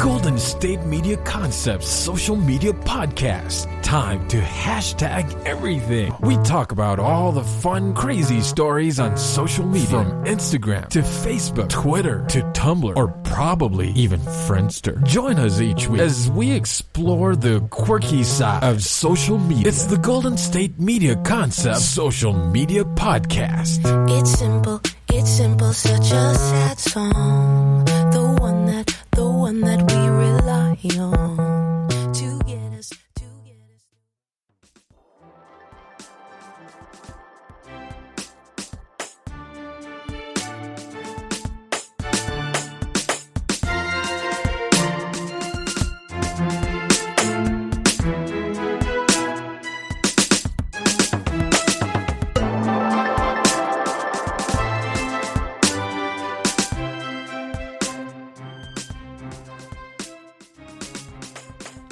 Golden State Media Concepts social media podcast. Time to hashtag everything. We talk about all the fun, crazy stories on social media. From Instagram to Facebook, Twitter to Tumblr, or probably even Friendster. Join us each week as we explore the quirky side of social media. It's the Golden State Media Concepts social media podcast. It's simple, such a sad song. The one that we rely on to get us.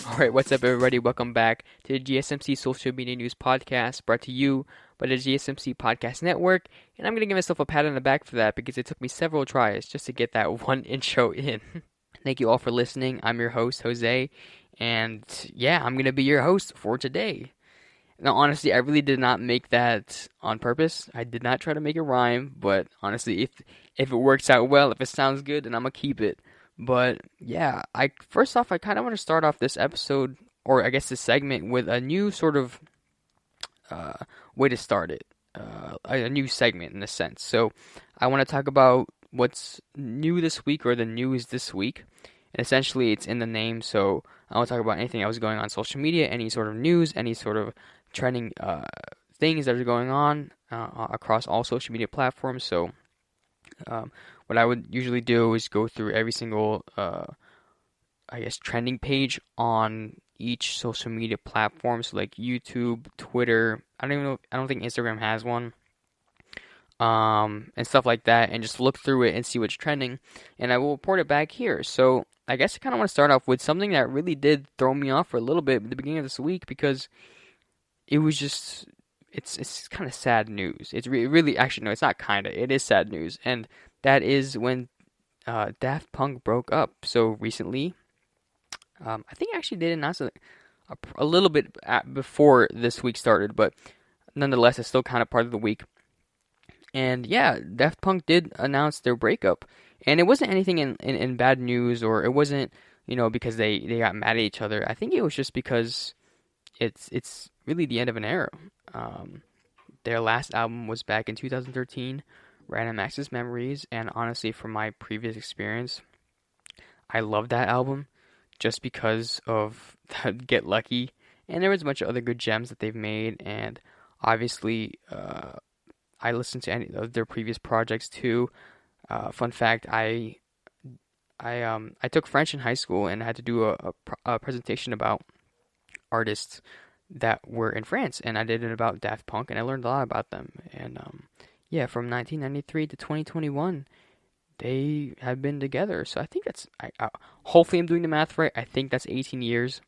Alright, what's up everybody? Welcome back to the GSMC Social Media News Podcast, brought to you by the GSMC Podcast Network. And I'm going to give myself a pat on the back for that because it took me several tries just to get that one intro in. Thank you all for listening. I'm your host, Jose. And yeah, I'm going to be your host for today. Now, honestly, I really did not make that on purpose. I did not try to make it rhyme. But honestly, if it works out well, if it sounds good, then I'm going to keep it. But yeah, first off, I kind of want to start off this episode, or I guess this segment, with a new sort of way to start it, a new segment in a sense. So I want to talk about what's new this week, or the news this week, and essentially it's in the name. So I want to talk about anything that was going on social media, any sort of news, any sort of trending things that are going on across all social media platforms. So what I would usually do is go through every single, trending page on each social media platform. So like YouTube, Twitter, I don't think Instagram has one, and stuff like that, and just look through it and see what's trending, and I will report it back here. So I guess I kind of want to start off with something that really did throw me off for a little bit at the beginning of this week, because it was just, it's kind of sad news. It's really, actually, no, it's not kind of, it is sad news, and that is when Daft Punk broke up so recently. I think actually they announced it a little bit before this week started, but nonetheless, it's still kind of part of the week. And yeah, Daft Punk did announce their breakup, and it wasn't anything in bad news, or it wasn't, because they got mad at each other. I think it was just because it's really the end of an era. Their last album was back in 2013. Random Access Memories, and honestly, from my previous experience, I love that album just because of Get Lucky, and there was a bunch of other good gems that they've made, and obviously, I listened to any of their previous projects too. Fun fact, I took French in high school and I had to do a presentation about artists that were in France, and I did it about Daft Punk, and I learned a lot about them, and yeah, from 1993 to 2021, they have been together. So I think that's, hopefully I'm doing the math right. I think that's 18 years.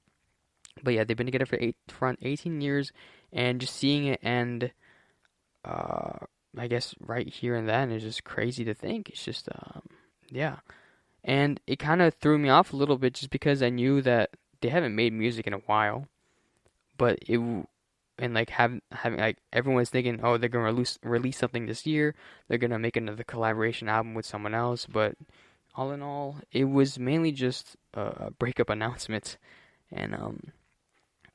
But yeah, they've been together for 18 years. And just seeing it end, I guess, right here and then is just crazy to think. It's just, yeah. And it kind of threw me off a little bit just because I knew that they haven't made music in a while. But having like everyone's thinking, oh, they're gonna release something this year. They're gonna make another collaboration album with someone else. But all in all, it was mainly just a breakup announcement, and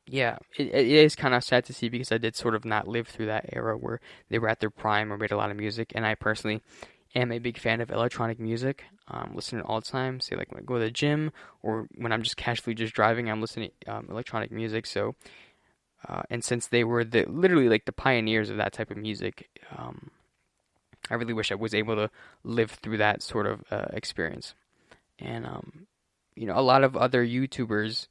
yeah, it is kind of sad to see because I did sort of not live through that era where they were at their prime or made a lot of music. And I personally am a big fan of electronic music. Listen to it all the time. Say like when I go to the gym or when I'm just casually just driving, I'm listening to electronic music. So. And since they were literally like the pioneers of that type of music, I really wish I was able to live through that sort of experience. And a lot of other YouTubers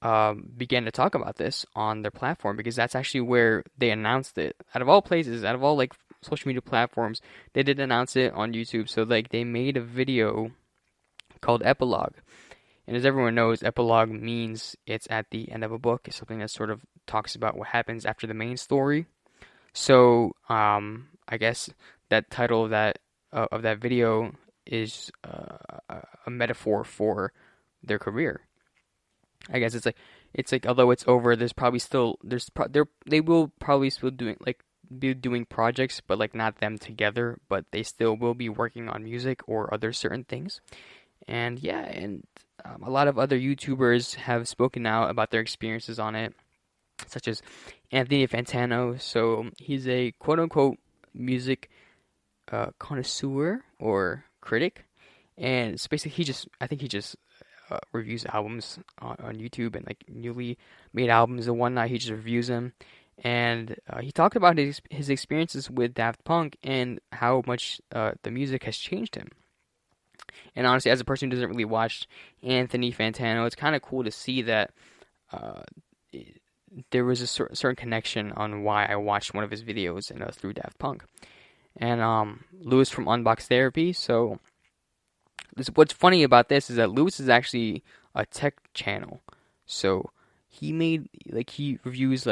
began to talk about this on their platform because that's actually where they announced it. Out of all places, out of all like social media platforms, they did announce it on YouTube. So like they made a video called Epilogue. And as everyone knows, epilogue means it's at the end of a book. It's something that sort of talks about what happens after the main story. So, I guess that title of that video is a metaphor for their career. I guess it's like although it's over, there's probably still they will probably still be doing projects, but like not them together, but they still will be working on music or other certain things. And yeah, and a lot of other YouTubers have spoken out about their experiences on it, such as Anthony Fantano. So he's a quote unquote music connoisseur or critic, and it's basically I think he just reviews albums on YouTube and like newly made albums and whatnot. He just reviews them, and he talked about his experiences with Daft Punk and how much the music has changed him. And honestly, as a person who doesn't really watch Anthony Fantano, it's kind of cool to see that uh, there was a certain connection on why I watched one of his videos and through Daft Punk. And Lewis from Unbox Therapy. So what's funny about this is that Lewis is actually a tech channel. So he reviews he reviews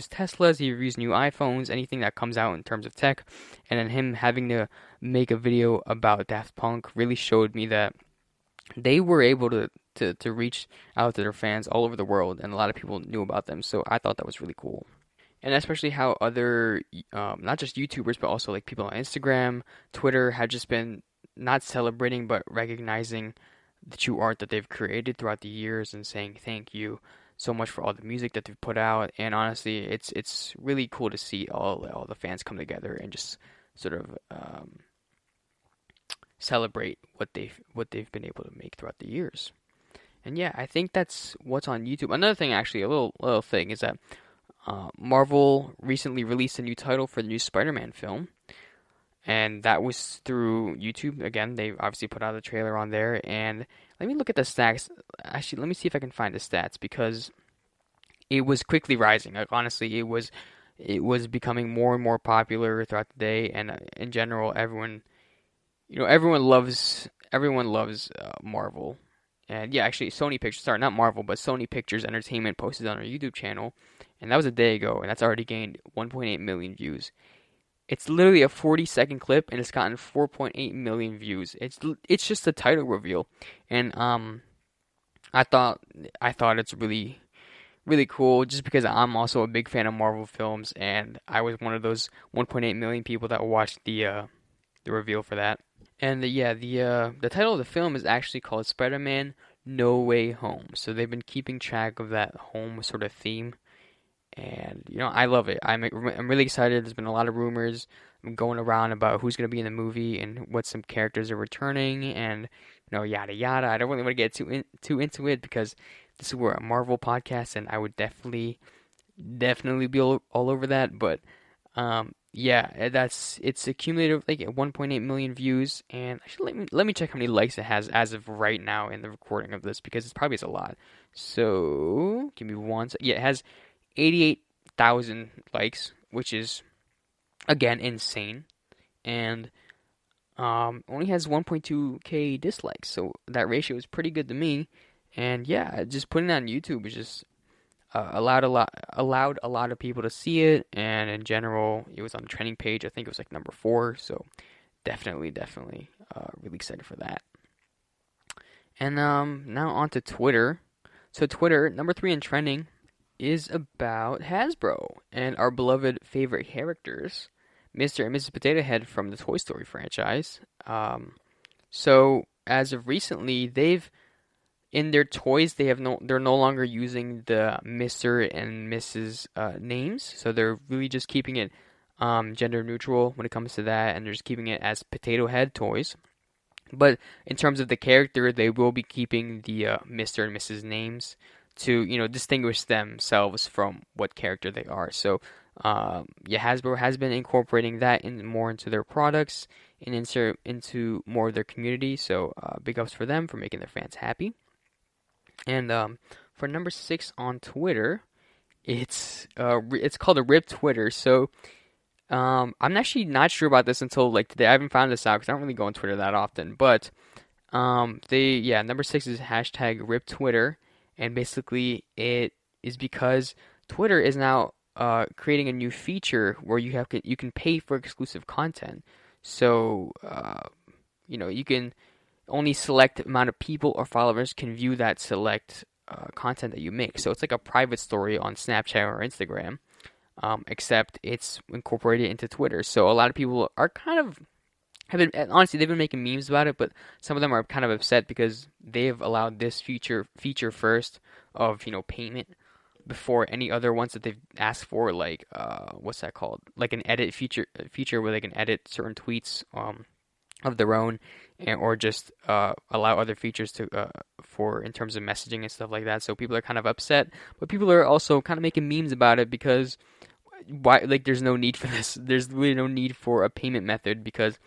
Teslas, he reviews new iPhones, anything that comes out in terms of tech. And then him having to make a video about Daft Punk really showed me that they were able to reach out to their fans all over the world, and a lot of people knew about them. So I thought that was really cool. And especially how other, not just YouTubers, but also like people on Instagram, Twitter, have just been not celebrating, but recognizing the true art that they've created throughout the years and saying thank you so much for all the music that they've put out. And honestly, it's really cool to see all the fans come together and just sort of celebrate what they've been able to make throughout the years. And yeah, I think that's what's on YouTube. Another thing, actually, a little thing is that Marvel recently released a new title for the new Spider-Man film, and that was through YouTube. Again, they obviously put out a trailer on there, and let me look at the stats. Actually, let me see if I can find the stats, because it was quickly rising. Like, honestly, it was becoming more and more popular throughout the day, and in general, everyone loves Marvel. And yeah, actually, not Marvel, but Sony Pictures Entertainment posted on our YouTube channel, and that was a day ago, and that's already gained 1.8 million views. It's literally a 40-second clip, and it's gotten 4.8 million views. It's just a title reveal, and I thought it's really really cool, just because I'm also a big fan of Marvel films, and I was one of those 1.8 million people that watched the reveal for that. And the title of the film is actually called Spider-Man No Way Home. So they've been keeping track of that home sort of theme, and I love it. I'm really excited. There's been a lot of rumors going around about who's going to be in the movie and what some characters are returning, and yada yada. I don't really want to get too into it, because this is a Marvel podcast, and I would definitely be all over that. But yeah, it's accumulated like 1.8 million views, and actually let me check how many likes it has as of right now in the recording of this, because it probably is a lot. So give me one. Yeah, it has 88,000 likes, which is again insane, and only has 1.2k dislikes. So that ratio is pretty good to me. And yeah, just putting it on YouTube is just allowed a lot of people to see it, and in general, it was on the trending page. I think it was like number 4, so definitely really excited for that. And now on to Twitter. So Twitter, number 3 in trending, is about Hasbro and our beloved favorite characters, Mr. and Mrs. Potato Head from the Toy Story franchise. So as of recently, in their toys, they're no longer using the Mr. and Mrs. Names, so they're really just keeping it gender neutral when it comes to that, and they're just keeping it as Potato Head toys. But in terms of the character, they will be keeping the Mr. and Mrs. Names to distinguish themselves from what character they are. So Hasbro has been incorporating that more into their products and into more of their community. So big ups for them for making their fans happy. And for number 6 on Twitter, it's called a Rip Twitter. So I'm actually not sure about this until like today. I haven't found this out because I don't really go on Twitter that often. But number 6 is hashtag Rip Twitter, and basically it is because Twitter is now creating a new feature where you can pay for exclusive content. So you can only select amount of people or followers can view that select content that you make. So it's like a private story on Snapchat or Instagram, except it's incorporated into Twitter. So a lot of people are kind of honestly, they've been making memes about it, but some of them are kind of upset because they've allowed this feature first of payment before any other ones that they've asked for, like what's that called? Like an edit feature where they can edit certain tweets of their own, or just allow other features to for in terms of messaging and stuff like that. So people are kind of upset, but people are also kind of making memes about it because why? Like, there's no need for this. There's really no need for a payment method because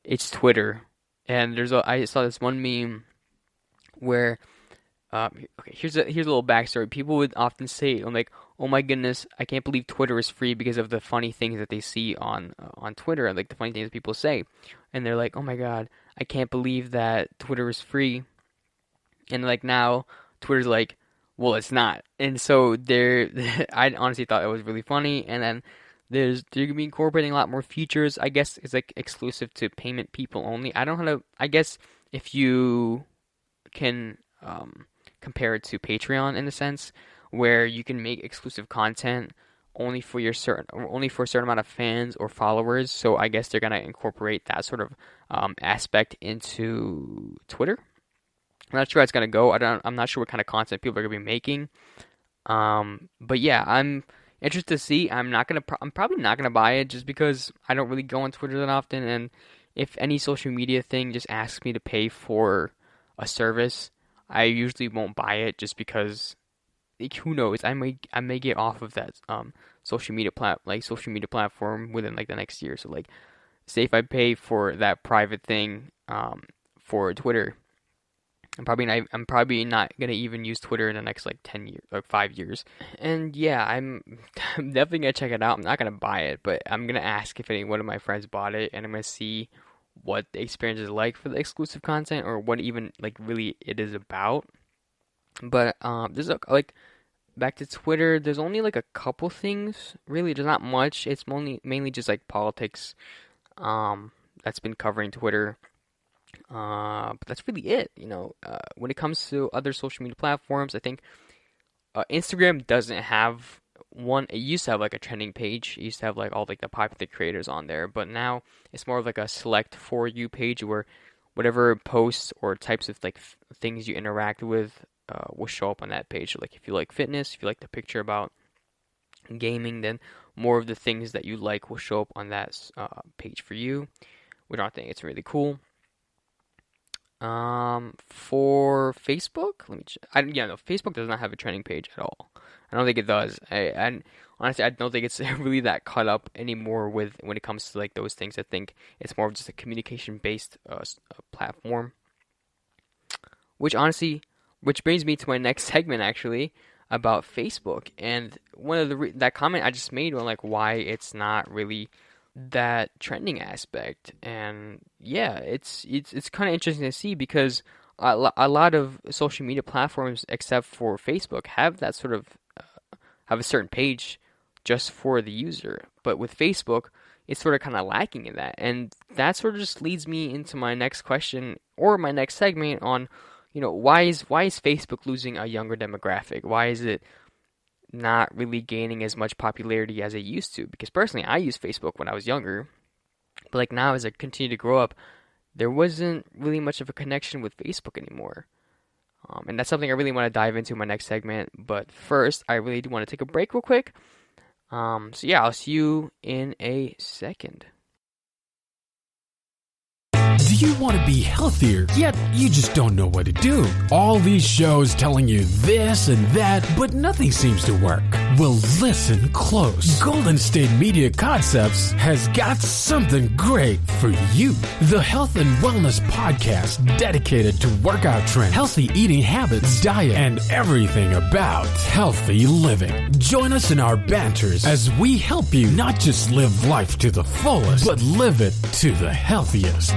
it's Twitter. And I saw this one meme where okay, here's a little backstory. People would often say, I'm like, oh my goodness, I can't believe Twitter is free because of the funny things that they see on Twitter, like the funny things that people say. And they're like, oh my god, I can't believe that Twitter is free. And like now, Twitter's like, well, it's not. And so I honestly thought it was really funny. And then they're gonna be incorporating a lot more features. I guess it's like exclusive to payment people only. I don't know how to. I guess if you can compare it to Patreon in a sense, where you can make exclusive content only for a certain amount of fans or followers. So I guess they're gonna incorporate that sort of aspect into Twitter. I'm not sure how it's gonna go. I'm not sure what kind of content people are gonna be making. But yeah, I'm interested to see. I'm probably not gonna buy it just because I don't really go on Twitter that often, and if any social media thing just asks me to pay for a service, I usually won't buy it just because, like, who knows? I may get off of that social media platform within like the next year. So like, say if I pay for that private thing for Twitter, I'm probably not gonna even use Twitter in the next like 10 years, like 5 years. And yeah, I'm definitely gonna check it out. I'm not gonna buy it, but I'm gonna ask if any one of my friends bought it, and I'm gonna see what the experience is like for the exclusive content, or what even like really it is about. But there's like, back to Twitter, there's only like a couple things. Really, there's not much. It's mainly just like politics that's been covering Twitter. But that's really it. When it comes to other social media platforms, I think Instagram doesn't have one. It used to have like a trending page. It used to have like all like the popular creators on there, but now it's more of like a select for you page where whatever posts or types of like things you interact with will show up on that page. So like if you like fitness, if you like the picture about gaming, then more of the things that you like will show up on that page for you, which I think it's really cool. For Facebook, Facebook does not have a trending page at all. I don't think it does. I honestly, I don't think it's really that caught up anymore when it comes to like those things. I think it's more of just a communication-based platform. Which brings me to my next segment actually about Facebook, and one of that comment I just made on like why it's not really that trending aspect. And yeah, it's kind of interesting to see because a lot of social media platforms except for Facebook have that sort of have a certain page just for the user, but with Facebook it's sort of kind of lacking in that. And that sort of just leads me into my next question or my next segment on why is Facebook losing a younger demographic? Why is it not really gaining as much popularity as it used to? Because personally, I used Facebook when I was younger, but like now as I continue to grow up, there wasn't really much of a connection with Facebook anymore. And that's something I really want to dive into in my next segment. But first, I really do want to take a break real quick. So yeah, I'll see you in a second. Do you want to be healthier, yet you just don't know what to do? All these shows telling you this and that, but nothing seems to work. Well, listen close. Golden State Media Concepts has got something great for you. The Health and Wellness Podcast dedicated to workout trends, healthy eating habits, diet, and everything about healthy living. Join us in our banters as we help you not just live life to the fullest, but live it to the healthiest.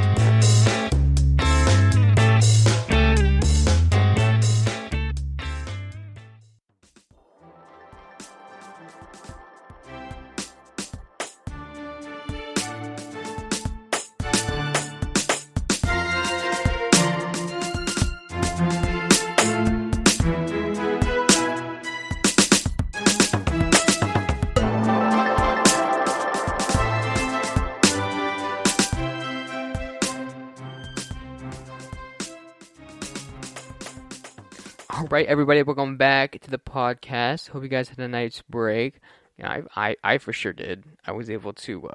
All right, everybody, welcome back to the podcast. Hope you guys had a nice break. I for sure did. I was able to,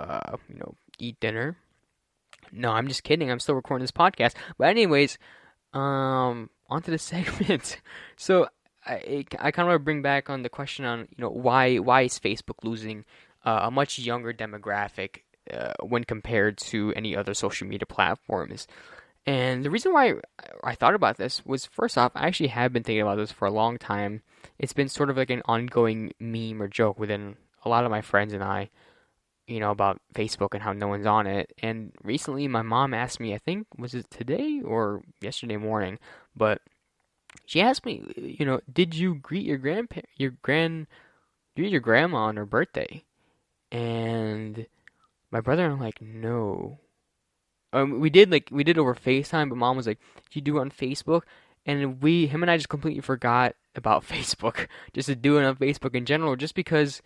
eat dinner. No, I'm just kidding. I'm still recording this podcast. But anyways, onto the segment. So I kind of want to bring back on the question on, why is Facebook losing a much younger demographic when compared to any other social media platforms? And the reason why I thought about this was, first off, I actually have been thinking about this for a long time. It's been sort of like an ongoing meme or joke within a lot of my friends and I, about Facebook and how no one's on it. And recently my mom asked me, I think, was it today or yesterday morning, but she asked me, did you greet your grandma on her birthday? And my brother and I'm like, no. We did over FaceTime, but Mom was like, "Did you do it on Facebook?" And him and I just completely forgot about Facebook, just to do it on Facebook in general, just because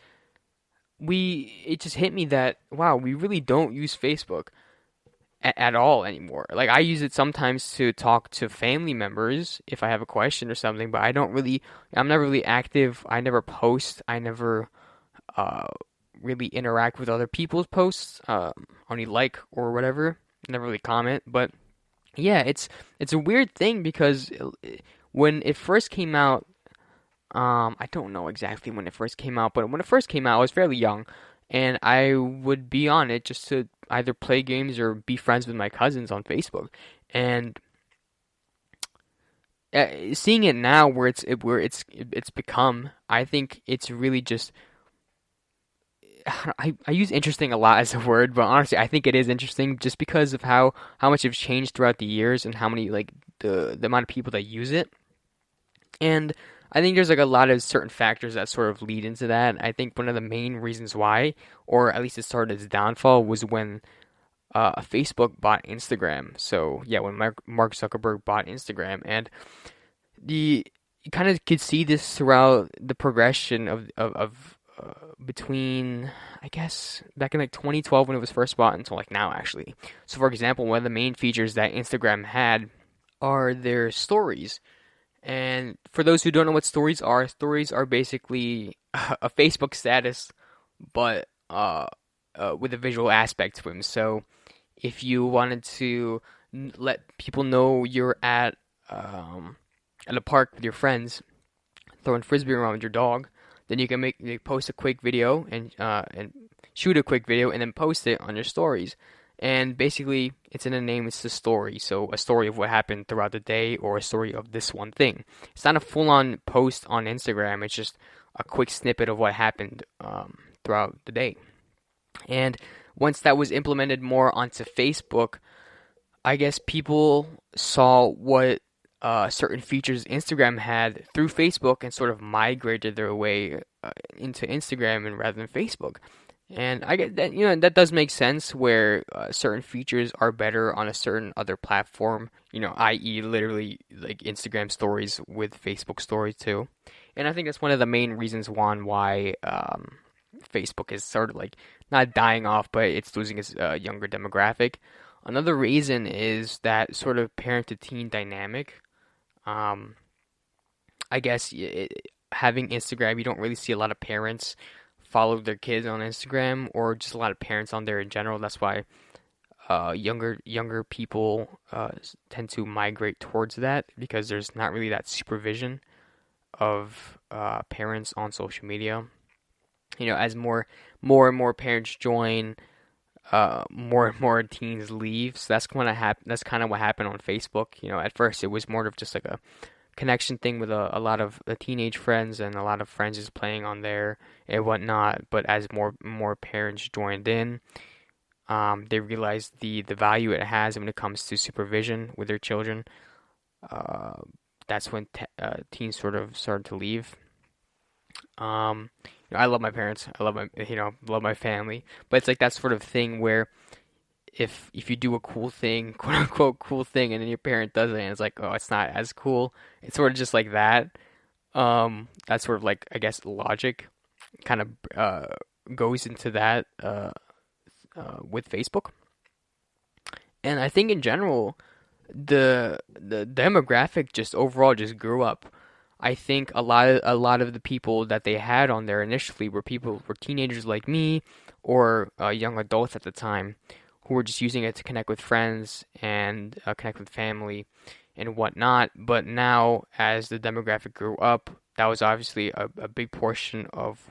it just hit me that, wow, we really don't use Facebook at all anymore. Like, I use it sometimes to talk to family members if I have a question or something, but I'm never really active. I never post. I never really interact with other people's posts, only like or whatever. Never really comment, but yeah, it's a weird thing because when it first came out, I don't know exactly when it first came out, but when it first came out, I was fairly young, and I would be on it just to either play games or be friends with my cousins on Facebook, and seeing it now where it's become, I think it's really just. I use interesting a lot as a word, but honestly, I think it is interesting just because of how much it's changed throughout the years and how many, like, the amount of people that use it. And I think there's like a lot of certain factors that sort of lead into that. I think one of the main reasons why, or at least it started its downfall, was when Facebook bought Instagram. So yeah, when Mark Zuckerberg bought Instagram, and you kind of could see this throughout the progression of between, I guess, back in like 2012 when it was first bought until like now, actually. So for example, one of the main features that Instagram had are their stories. And for those who don't know what stories are basically a Facebook status, but with a visual aspect to them. So if you wanted to let people know you're at a park with your friends, throwing frisbee around with your dog, then you can post a quick video and shoot a quick video and then post it on your stories. And basically, it's in the name, it's the story. So a story of what happened throughout the day, or a story of this one thing. It's not a full-on post on Instagram. It's just a quick snippet of what happened throughout the day. And once that was implemented more onto Facebook, I guess people saw what certain features Instagram had through Facebook and sort of migrated their way into Instagram and rather than Facebook. And I get that, that does make sense where certain features are better on a certain other platform, i.e. literally like Instagram stories with Facebook stories too. And I think that's one of the main reasons why Facebook is sort of like not dying off, but it's losing its younger demographic. Another reason is that sort of parent to teen dynamic. I guess having Instagram, you don't really see a lot of parents follow their kids on Instagram, or just a lot of parents on there in general. That's why younger people tend to migrate towards that, because there's not really that supervision of parents on social media. As more and more parents join, more and more teens leave. So that's That's kind of what happened on Facebook. At first it was more of just like a connection thing with a lot of teenage friends and a lot of friends just playing on there and whatnot. But as more parents joined in, they realized the value it has when it comes to supervision with their children. That's when teens sort of started to leave. I love my parents. I love love my family. But it's like that sort of thing where if you do a cool thing, quote unquote cool thing, and then your parent does it, and it's like, oh, it's not as cool. It's sort of just like that. That's sort of like, I guess, logic kind of goes into that with Facebook. And I think in general, the demographic just overall just grew up. I think a lot of the people that they had on there initially were teenagers like me, or young adults at the time, who were just using it to connect with friends and connect with family and whatnot. But now, as the demographic grew up, that was obviously a big portion of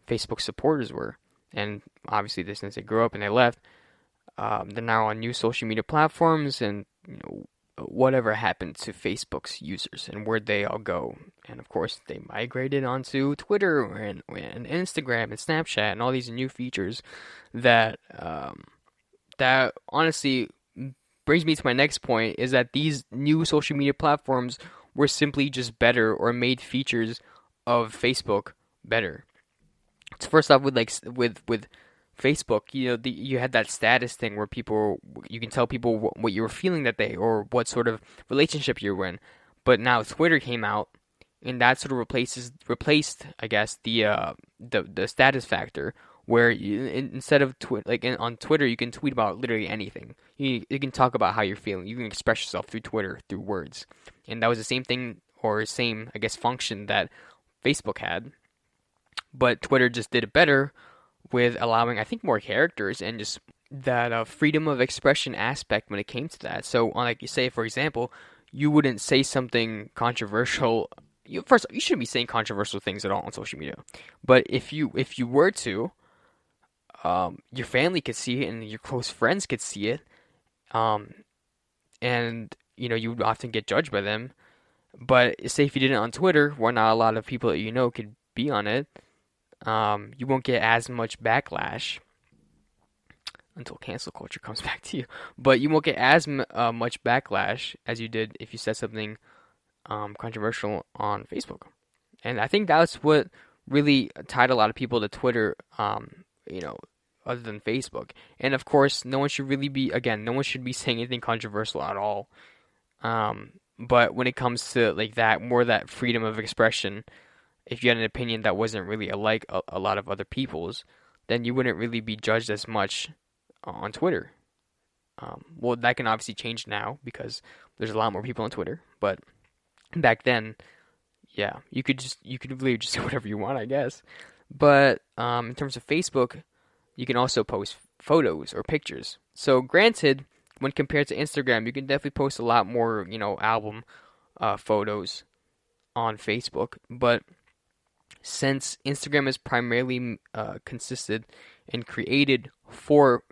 Facebook supporters were. And obviously, since they grew up and they left, they're now on new social media platforms, and whatever happened to Facebook's users and where'd they all go. And of course, they migrated onto Twitter and Instagram and Snapchat and all these new features that that honestly brings me to my next point, is that these new social media platforms were simply just better, or made features of Facebook better. So first off, with Facebook, you had that status thing where you can tell people what you were feeling that day, or what sort of relationship you were in. But now Twitter came out, and that sort of replaced, I guess, the status factor, where instead of on Twitter, you can tweet about literally anything. You can talk about how you're feeling. You can express yourself through Twitter, through words. And that was the same thing, or same, I guess, function that Facebook had. But Twitter just did it better, with allowing, I think, more characters and just that freedom of expression aspect when it came to that. So, like you say, for example, you wouldn't say something controversial. First, you shouldn't be saying controversial things at all on social media. But if you were to, your family could see it, and your close friends could see it, and you would often get judged by them. But say if you did it on Twitter, where not a lot of people that could be on it, you won't get as much backlash until cancel culture comes back to you. But you won't get as much backlash as you did if you said something controversial on Facebook. And I think that's what really tied a lot of people to Twitter, other than Facebook. And of course, no one should be saying anything controversial at all. But when it comes to that freedom of expression, if you had an opinion that wasn't really alike a lot of other people's, then you wouldn't really be judged as much on Twitter. Well, that can obviously change now because there's a lot more people on Twitter. But back then, yeah, you could really just do whatever you want, I guess. But in terms of Facebook, you can also post photos or pictures. So granted, when compared to Instagram, you can definitely post a lot more, album photos on Facebook. But since Instagram is primarily consisted and created for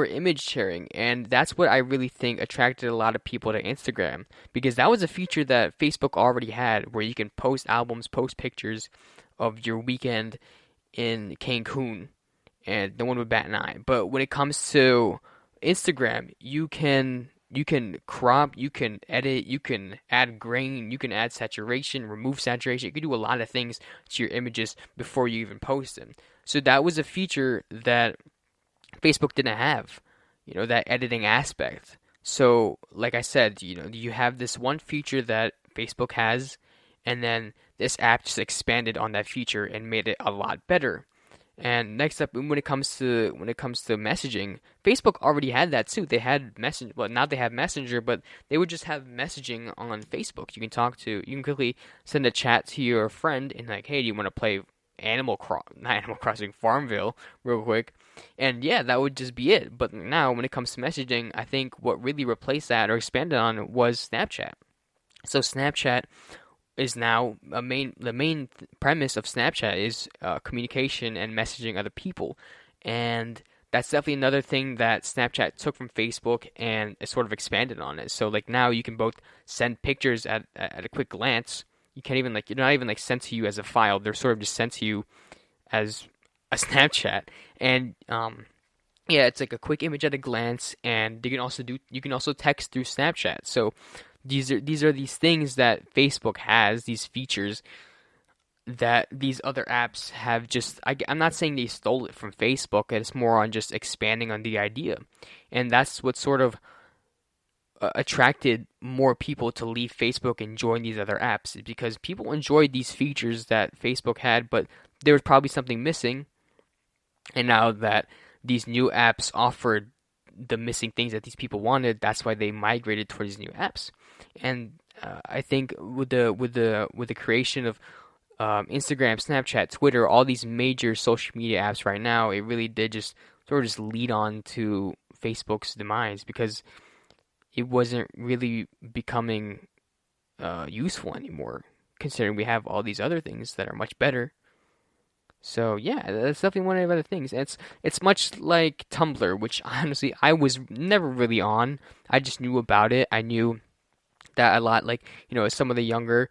image sharing, and that's what I really think attracted a lot of people to Instagram, because that was a feature that Facebook already had, where you can post albums, post pictures of your weekend in Cancun, and no one would bat an eye. But when it comes to Instagram, you can crop, you can edit, you can add grain, you can add saturation, remove saturation. You can do a lot of things to your images before you even post them. So that was a feature that Facebook didn't have, that editing aspect. So like I said, you have this one feature that Facebook has, and then this app just expanded on that feature and made it a lot better. And next up, when it comes to messaging, Facebook already had that too. They had now they have Messenger, but they would just have messaging on Facebook. You can quickly send a chat to your friend and hey, do you want to play not Animal Crossing, Farmville real quick? And yeah, that would just be it. But now when it comes to messaging, I think what really replaced that or expanded on was Snapchat. So Snapchat is now the main premise of Snapchat is communication and messaging other people, and that's definitely another thing that Snapchat took from Facebook and it sort of expanded on it. So now you can both send pictures at a quick glance. You can't even they're not even sent to you as a file. They're sort of just sent to you as a Snapchat, and yeah, it's like a quick image at a glance, and you can also text through Snapchat. So these are these things that Facebook has, these features that these other apps have I'm not saying they stole it from Facebook, it's more on just expanding on the idea. And that's what sort of attracted more people to leave Facebook and join these other apps, because people enjoyed these features that Facebook had, but there was probably something missing. And now that these new apps offered the missing things that these people wanted, that's why they migrated towards these new apps. And I think with the creation of Instagram, Snapchat, Twitter, all these major social media apps right now, it really did just sort of just lead on to Facebook's demise because it wasn't really becoming useful anymore, considering we have all these other things that are much better. So yeah, that's definitely one of the other things. It's much like Tumblr, which honestly I was never really on. I just knew about it. I knew that a lot, like, some of the younger,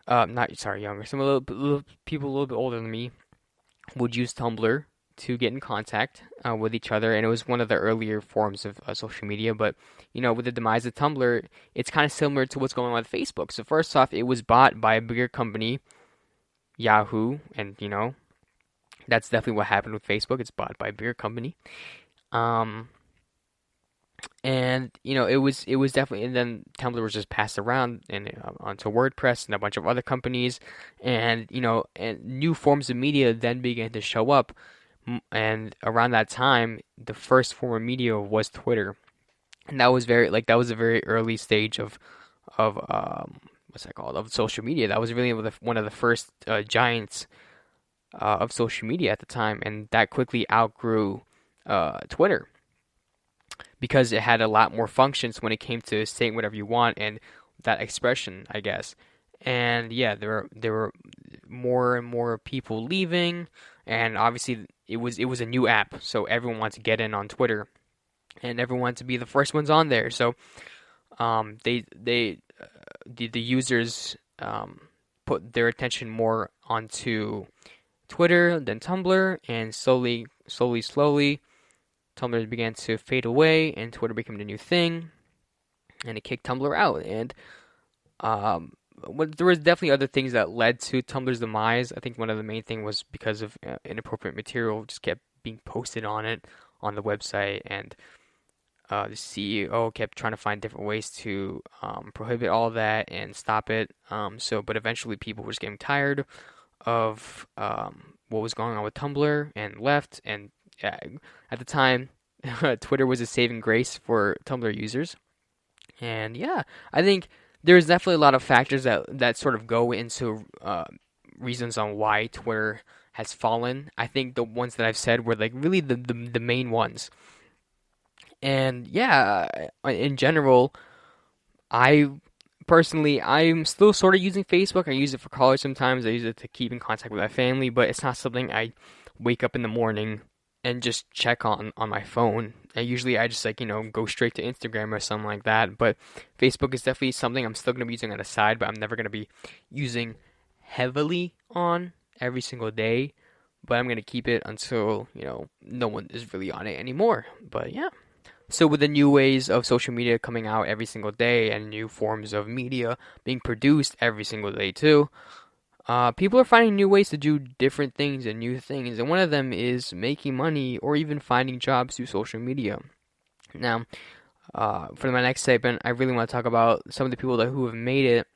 not sorry, younger, some of the people a little bit older than me would use Tumblr to get in contact with each other, and it was one of the earlier forms of social media. But with the demise of Tumblr, it's kind of similar to what's going on with Facebook. So first off, it was bought by a bigger company, Yahoo, and that's definitely what happened with Facebook. It's bought by a bigger company. And it was definitely, and then Tumblr was just passed around and onto WordPress and a bunch of other companies, and and new forms of media then began to show up. And around that time, the first form of media was Twitter, and that was a very early stage of what's that called, of social media. That was really one of the first giants of social media at the time, and that quickly outgrew Twitter, because it had a lot more functions when it came to saying whatever you want and that expression, I guess. And yeah, there were more and more people leaving, and obviously it was a new app, so everyone wanted to get in on Twitter, and everyone wanted to be the first ones on there. So the users put their attention more onto Twitter than Tumblr, and slowly, Tumblr began to fade away, and Twitter became the new thing, and it kicked Tumblr out. And there was definitely other things that led to Tumblr's demise. I think one of the main thing was because of inappropriate material just kept being posted on the website, and the CEO kept trying to find different ways to prohibit all that and stop it. But eventually people were just getting tired of what was going on with Tumblr and left. And at the time, Twitter was a saving grace for Tumblr users. And yeah, I think there's definitely a lot of factors that sort of go into reasons on why Twitter has fallen. I think the ones that I've said were like really the main ones. And yeah, in general, I'm still sort of using Facebook. I use it for college sometimes. I use it to keep in contact with my family, but it's not something I wake up in the morning and just check on my phone. I just go straight to Instagram or something like that. But Facebook is definitely something I'm still going to be using on the side, but I'm never going to be using heavily on every single day. But I'm going to keep it until, no one is really on it anymore. But yeah. So with the new ways of social media coming out every single day and new forms of media being produced every single day too, people are finding new ways to do different things and new things. And one of them is making money or even finding jobs through social media. Now, for my next segment, I really want to talk about some of the people who have made it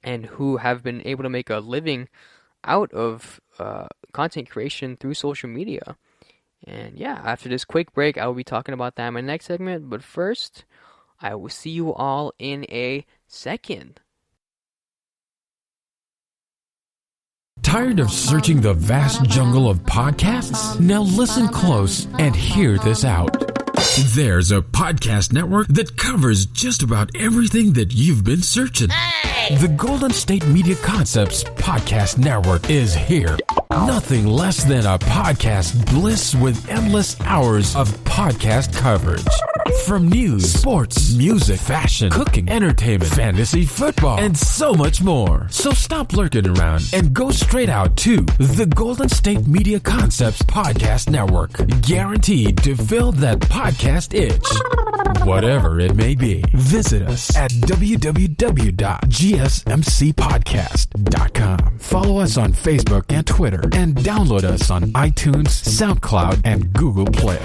and who have been able to make a living out of content creation through social media. And yeah, after this quick break, I will be talking about that in my next segment. But first, I will see you all in a second. Tired of searching the vast jungle of podcasts? Now listen close and hear this out. There's a podcast network that covers just about everything that you've been searching. Hey! The Golden State Media Concepts Podcast Network is here. Nothing less than a podcast bliss with endless hours of podcast coverage. From news, sports, music, fashion, cooking, entertainment, fantasy, football, and so much more. So stop lurking around and go straight out to the Golden State Media Concepts Podcast Network. Guaranteed to fill that podcast itch. Whatever it may be. Visit us at www.gsmcpodcast.com. Follow us on Facebook and Twitter, and download us on iTunes, SoundCloud, and Google Play.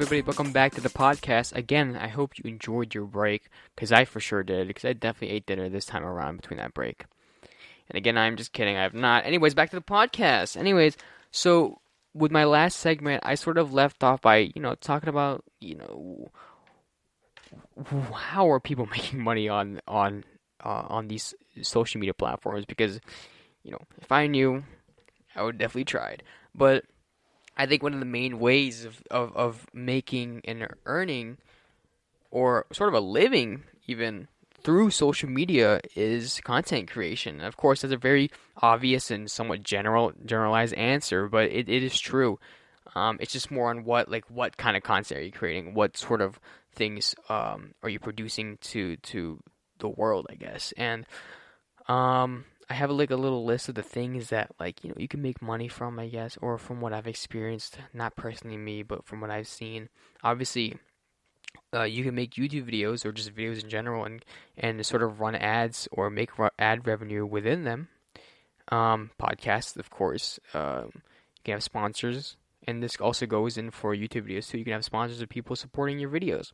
everybody? Welcome back to the podcast. Again, I hope you enjoyed your break, because I for sure did, because I definitely ate dinner this time around between that break. And again, I'm just kidding. I have not. Anyways, back to the podcast. Anyways, so with my last segment, I sort of left off by, talking about, how are people making money on these social media platforms? Because, if I knew, I would definitely try it. But I think one of the main ways of making and earning, or sort of a living even, through social media is content creation. And of course, that's a very obvious and somewhat generalized answer, but it is true. It's just more on what kind of content are you creating? What sort of things are you producing to the world, I guess. And I have a little list of the things that you can make money from, I guess, or from what I've experienced, not personally me, but from what I've seen. Obviously, you can make YouTube videos or just videos in general and sort of run ads or make ad revenue within them. Podcasts, of course. You can have sponsors, and this also goes in for YouTube videos too. You can have sponsors of people supporting your videos.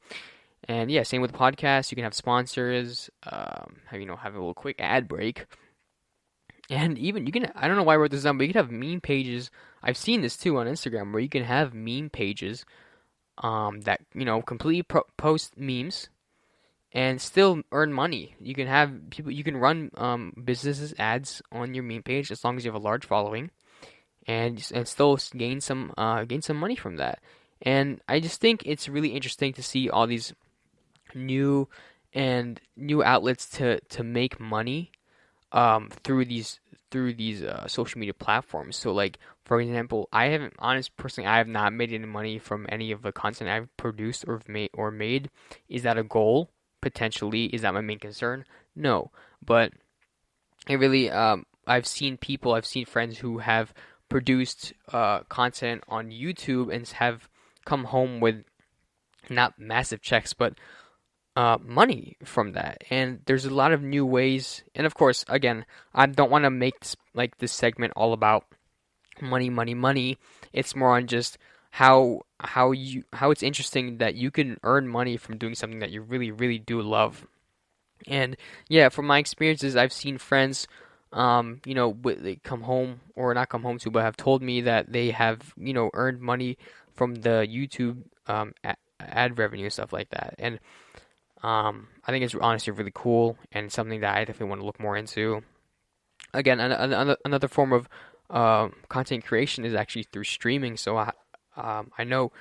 And yeah, same with podcasts. You can have sponsors, have a little quick ad break. And even you can, I don't know why I wrote this down, but you can have meme pages. I've seen this too on Instagram, where you can have meme pages that, completely post memes and still earn money. You can have people, you can run businesses ads on your meme page as long as you have a large following, and still gain some money from that. And I just think it's really interesting to see all these new outlets to make money through these social media platforms. So for example, I have not made any money from any of the content I've produced or made. Is that a goal? Potentially. Is that my main concern? No. But it really I've seen friends who have produced content on YouTube and have come home with not massive checks, but money from that. And there's a lot of new ways. And of course, again, I don't want to make this segment all about money. It's more on just how it's interesting that you can earn money from doing something that you really, really do love. And yeah, from my experiences, I've seen friends, they come home, or not come home to, but have told me that they have, earned money from the YouTube ad revenue and stuff like that. And I think it's honestly really cool and something that I definitely want to look more into. Again, another form of content creation is actually through streaming. So I know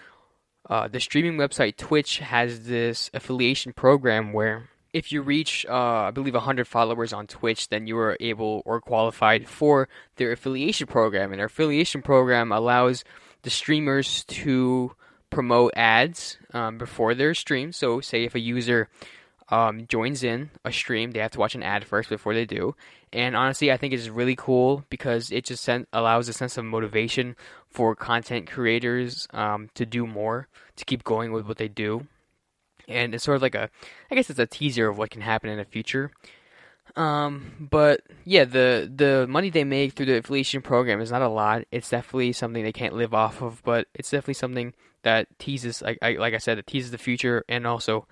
the streaming website Twitch has this affiliation program where if you reach, I believe, 100 followers on Twitch, then you are able or qualified for their affiliation program. And their affiliation program allows the streamers to promote ads before their stream. So say if a user joins in a stream, they have to watch an ad first before they do. And honestly, I think it's really cool because it just allows a sense of motivation for content creators to do more, to keep going with what they do. And it's sort of I guess it's a teaser of what can happen in the future. But yeah, the money they make through the affiliation program is not a lot. It's definitely something they can't live off of, but it's definitely something that teases, like I said, it teases the future, and also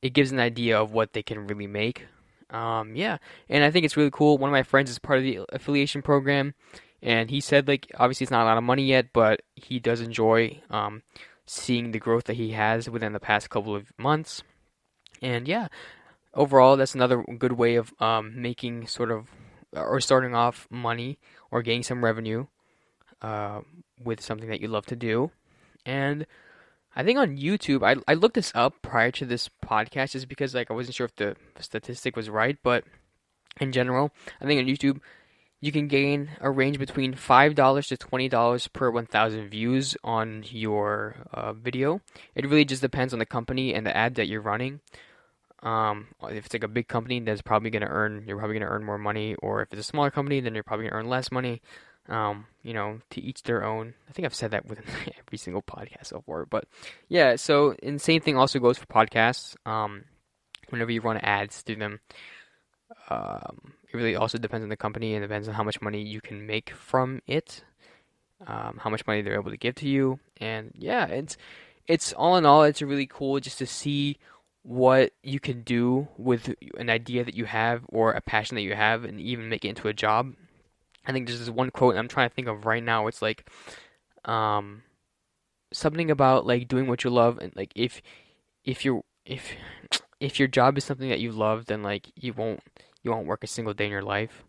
it gives an idea of what they can really make. Yeah, and I think it's really cool. One of my friends is part of the affiliation program, and he said, obviously it's not a lot of money yet, but he does enjoy seeing the growth that he has within the past couple of months. And yeah, overall, that's another good way of making or starting off money or getting some revenue with something that you love to do. And I think on YouTube, I looked this up prior to this podcast just because I wasn't sure if the statistic was right, but in general, I think on YouTube you can gain a range between $5 to $20 per 1,000 views on your video. It really just depends on the company and the ad that you're running. If it's a big company, you're probably gonna earn more money, or if it's a smaller company, then you're probably gonna earn less money. To each their own. I think I've said that within every single podcast so far, but yeah. So, and same thing also goes for podcasts. Whenever you run ads through them, it really also depends on the company and depends on how much money you can make from it. how much money they're able to give to you. And yeah, it's all in all, it's really cool just to see what you can do with an idea that you have or a passion that you have, and even make it into a job. I think there's this one quote I'm trying to think of right now. It's like um, something about like doing what you love, and like if you're if your job is something that you love, then like you won't work a single day in your life.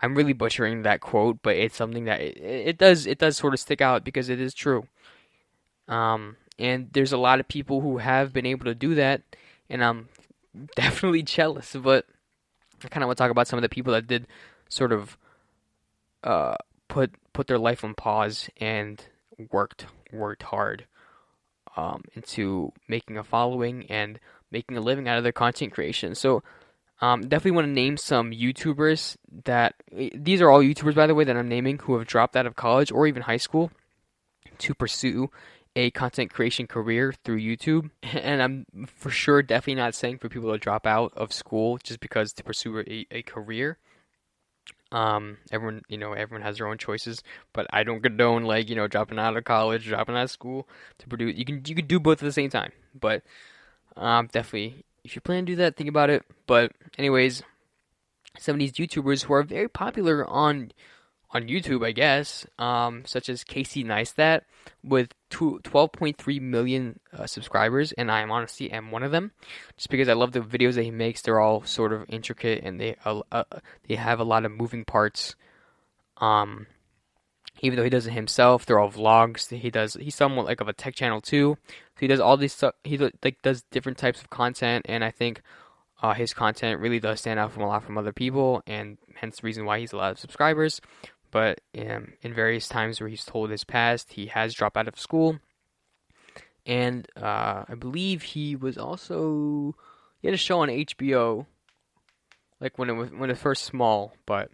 I'm really butchering that quote, but it's something that it does sort of stick out because it is true. And there's a lot of people who have been able to do that, and I'm definitely jealous. But I kind of want to talk about some of the people that did sort of put their life on pause and worked hard into making a following and making a living out of their content creation. So definitely want to name some YouTubers that these are all YouTubers, by the way, that I'm naming who have dropped out of college or even high school to pursue a content creation career through YouTube. And I'm for sure definitely not saying for people to drop out of school just because to pursue a career. Everyone has their own choices, but I don't condone like, dropping out of college, dropping out of school to produce. You can do both at the same time, but definitely if you plan to do that, think about it. But anyways, some of these YouTubers who are very popular on YouTube, I guess, such as Casey Neistat with 12.3 million subscribers, and I honestly am one of them, just because I love the videos that he makes. They're all sort of intricate, and they have a lot of moving parts. Even though he does it himself, they're all vlogs. He's somewhat like of a tech channel too. So he does all these stuff. He like does different types of content, and I think his content really does stand out from a lot from other people, and hence the reason why he's a lot of subscribers. But in various times where he's told his past, he has dropped out of school, and I believe he had a show on HBO, like when it was first small, but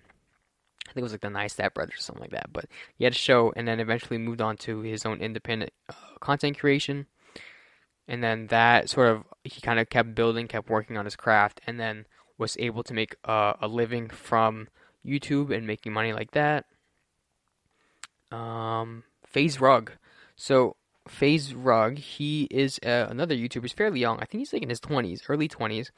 I think it was like the Neistat Brothers or something like that. But he had a show, and then eventually moved on to his own independent content creation, and then that sort of he kind of kept building, kept working on his craft, and then was able to make a living from YouTube and making money like that. FaZe Rug. So FaZe Rug, he is another YouTuber. He's fairly young. I think he's like in his 20s, early 20s.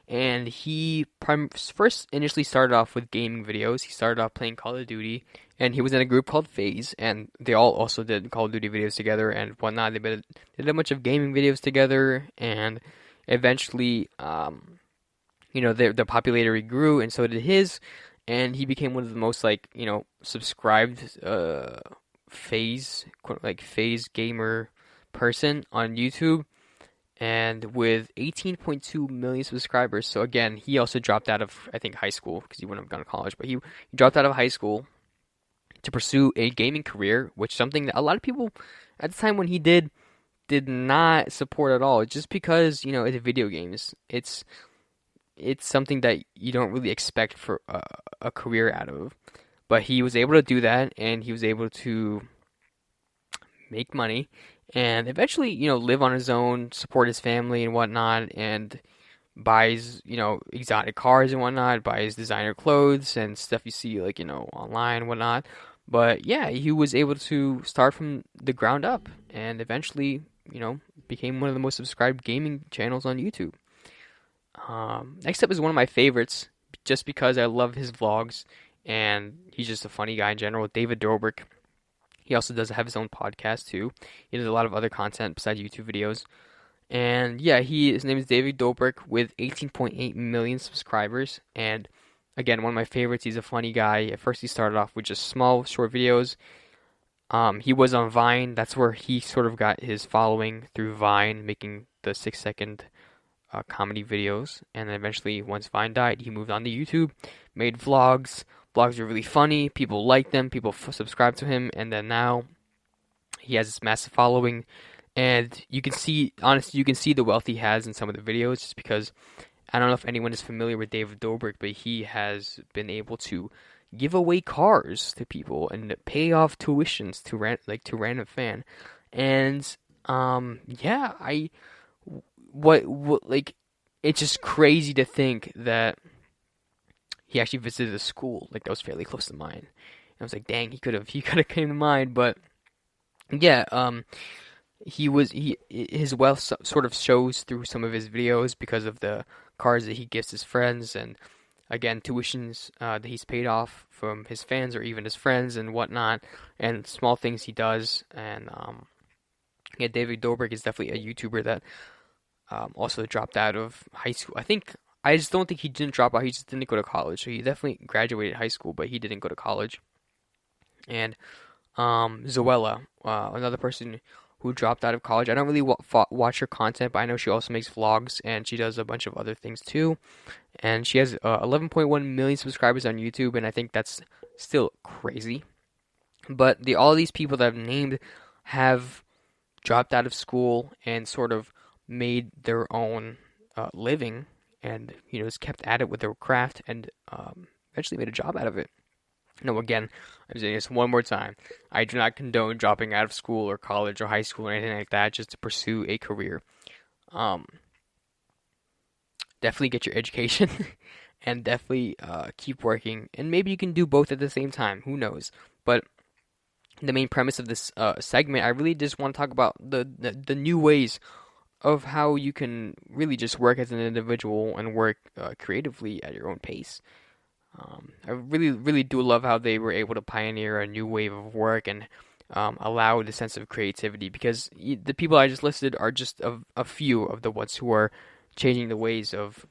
And he first initially started off with gaming videos. He started off playing Call of Duty, and he was in a group called FaZe, and they all also did Call of Duty videos together and whatnot. They did a bunch of gaming videos together, and eventually, their popularity grew, and so did his. And he became one of the most subscribed FaZe gamer person on YouTube, and with 18.2 million subscribers. So again, he also dropped out of, I think, high school because he wouldn't have gone to college, but he dropped out of high school to pursue a gaming career, which is something that a lot of people at the time when he did not support at all, just because it's video games. It's something that you don't really expect for a career out of. But he was able to do that, and he was able to make money, and eventually, live on his own, support his family and whatnot, and buys, exotic cars and whatnot, buys designer clothes and stuff you see, online and whatnot. But yeah, he was able to start from the ground up, and eventually, became one of the most subscribed gaming channels on YouTube. Next up is one of my favorites, just because I love his vlogs, and he's just a funny guy in general. David Dobrik. He also does have his own podcast too. He does a lot of other content besides YouTube videos. And yeah, his name is David Dobrik with 18.8 million subscribers. And again, one of my favorites. He's a funny guy. At first, he started off with just small, short videos. He was on Vine. That's where he sort of got his following, through Vine, making the 6-second comedy videos. And then eventually, once Vine died, he moved on to YouTube, made vlogs. Vlogs are really funny. People like them. People subscribe to him. And then now he has this massive following. And you can see the wealth he has in some of the videos, just because I don't know if anyone is familiar with David Dobrik, but he has been able to give away cars to people and pay off tuitions to random fan. And it's just crazy to think that he actually visited a school that was fairly close to mine. I was like, dang, he could have came to mind, but yeah, his wealth sort of shows through some of his videos because of the cars that he gives his friends, and again, tuitions that he's paid off from his fans or even his friends and whatnot, and small things he does. And yeah, David Dobrik is definitely a YouTuber that also dropped out of high school. I just don't think he didn't drop out. He just didn't go to college. So he definitely graduated high school, but he didn't go to college. And Zoella, another person who dropped out of college. I don't really watch her content, but I know she also makes vlogs and she does a bunch of other things too. And she has 11.1 million subscribers on YouTube, and I think that's still crazy. But all these people that I've named have dropped out of school and sort of made their own living, and just kept at it with their craft, and eventually made a job out of it. No, again, I'm saying this one more time. I do not condone dropping out of school or college or high school or anything like that just to pursue a career. Definitely get your education and definitely keep working. And maybe you can do both at the same time. Who knows? But the main premise of this segment, I really just want to talk about the new ways of how you can really just work as an individual and work creatively at your own pace. I really do love how they were able to pioneer a new wave of work and allow the sense of creativity, because the people I just listed are just a few of the ones who are changing the ways of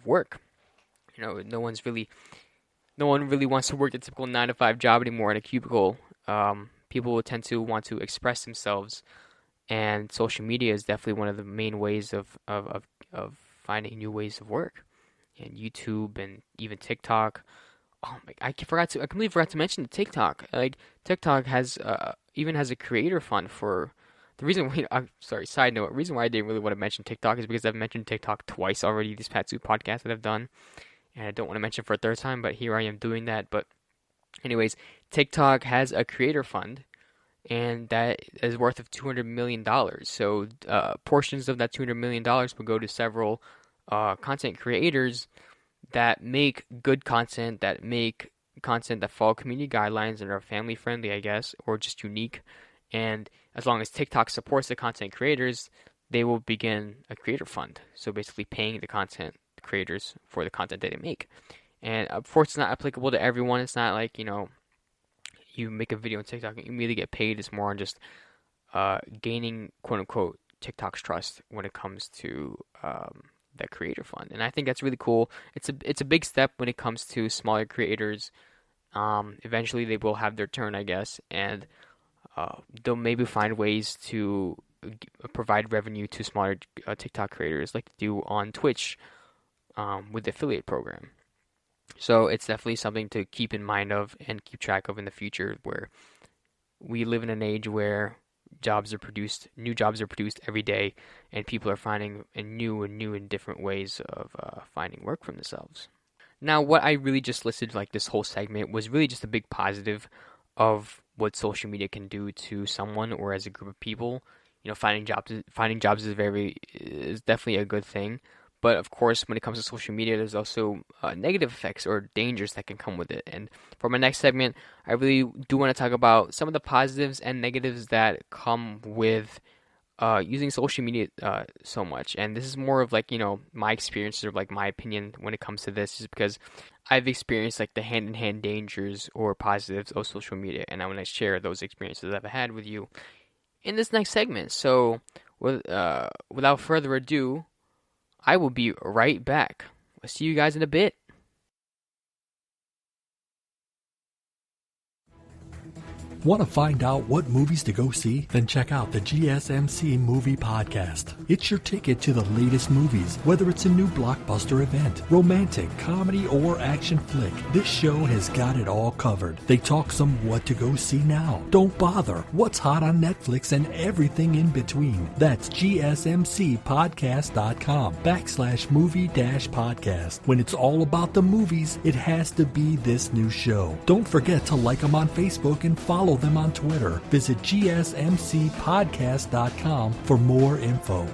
work. No one really wants to work a typical 9-to-5 job anymore in a cubicle. People will tend to want to express themselves, and social media is definitely one of the main ways of finding new ways of work. And YouTube and even TikTok. Oh my! I completely forgot to mention the TikTok. Like, TikTok even has a creator fund for the reason why. I'm sorry. Side note: reason why I didn't really want to mention TikTok is because I've mentioned TikTok twice already these past 2 podcasts that I've done, and I don't want to mention for a third time. But here I am doing that. But anyways, TikTok has a creator fund, and that is worth of $200 million. So portions of that $200 million will go to several content creators that make good content, that make content that follow community guidelines and are family friendly, I guess, or just unique. And as long as TikTok supports the content creators, they will begin a creator fund. So basically paying the content creators for the content that they make. And of course, it's not applicable to everyone. It's not like, you make a video on TikTok and you immediately get paid. It's more on just gaining, quote unquote, TikTok's trust when it comes to that creator fund. And I think that's really cool. It's a big step when it comes to smaller creators. Eventually they will have their turn, I guess, and they'll maybe find ways to provide revenue to smaller TikTok creators like they do on Twitch with the affiliate program. So it's definitely something to keep in mind of and keep track of in the future, where we live in an age where new jobs are produced every day, and people are finding new and different ways of finding work for themselves. Now, what I really just listed, like this whole segment, was really just a big positive of what social media can do to someone or as a group of people. Finding jobs is definitely a good thing. But of course, when it comes to social media, there's also negative effects or dangers that can come with it. And for my next segment, I really do want to talk about some of the positives and negatives that come with using social media so much. And this is more of like, my experiences or like my opinion when it comes to this, is because I've experienced like the hand-in-hand dangers or positives of social media. And I want to share those experiences I've had with you in this next segment. So without further ado, I will be right back. I'll see you guys in a bit. Want to find out what movies to go see? Then check out the GSMC Movie Podcast. It's your ticket to the latest movies, whether it's a new blockbuster event, romantic, comedy, or action flick. This show has got it all covered. They talk some what to go see now, don't bother, what's hot on Netflix, and everything in between. That's gsmcpodcast.com/movie-podcast. When it's all about the movies, it has to be this new show. Don't forget to like them on Facebook and follow them on Twitter. Visit gsmcpodcast.com for more info.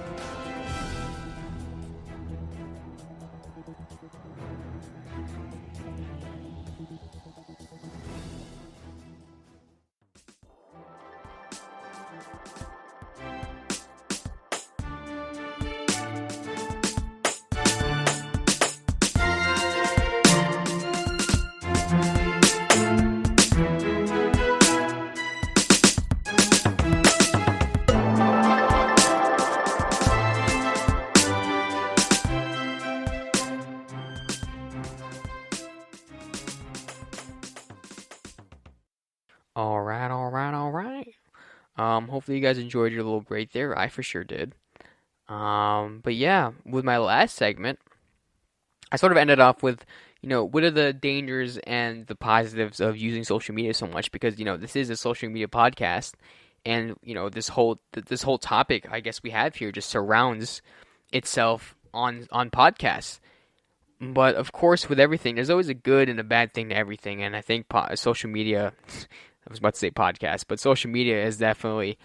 Hopefully you guys enjoyed your little break there. I for sure did. But yeah, with my last segment, I sort of ended off with, what are the dangers and the positives of using social media so much? Because, this is a social media podcast, and, this whole topic I guess we have here just surrounds itself on podcasts. But of course, with everything, there's always a good and a bad thing to everything, and I think social media, I was about to say podcast, but social media is definitely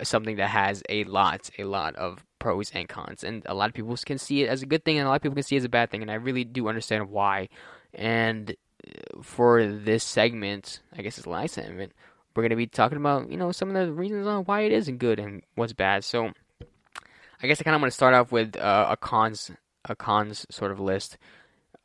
something that has a lot of pros and cons, and a lot of people can see it as a good thing, and a lot of people can see it as a bad thing, and I really do understand why. And for this segment, I guess it's the last segment, we're going to be talking about, some of the reasons on why it isn't good and what's bad. So I guess I kind of want to start off with a cons sort of list,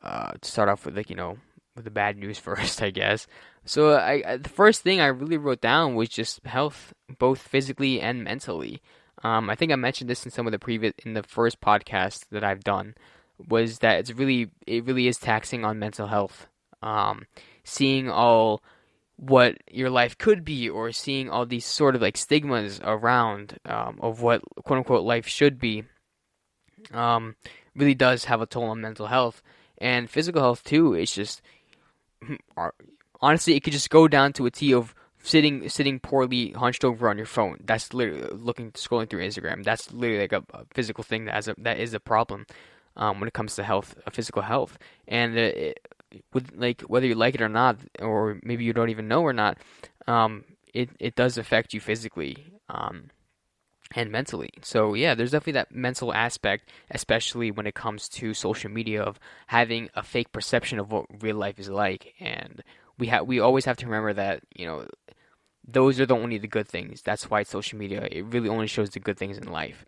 to start off with, with the bad news first, I guess. So the first thing I really wrote down was just health, both physically and mentally. I think I mentioned this in the first podcast that I've done, was that it really is taxing on mental health. Seeing all what your life could be, or seeing all these sort of like stigmas around of what quote unquote life should be, really does have a toll on mental health and physical health too. It's just, honestly, it could just go down to a T of sitting poorly hunched over on your phone. That's literally scrolling through Instagram. That's literally like a physical thing that is a problem when it comes to health, physical health. And with like whether you like it or not, or maybe you don't even know or not, it does affect you physically and mentally. So yeah, there's definitely that mental aspect, especially when it comes to social media, of having a fake perception of what real life is like. And we always have to remember that, those are only the good things. That's why social media, it really only shows the good things in life.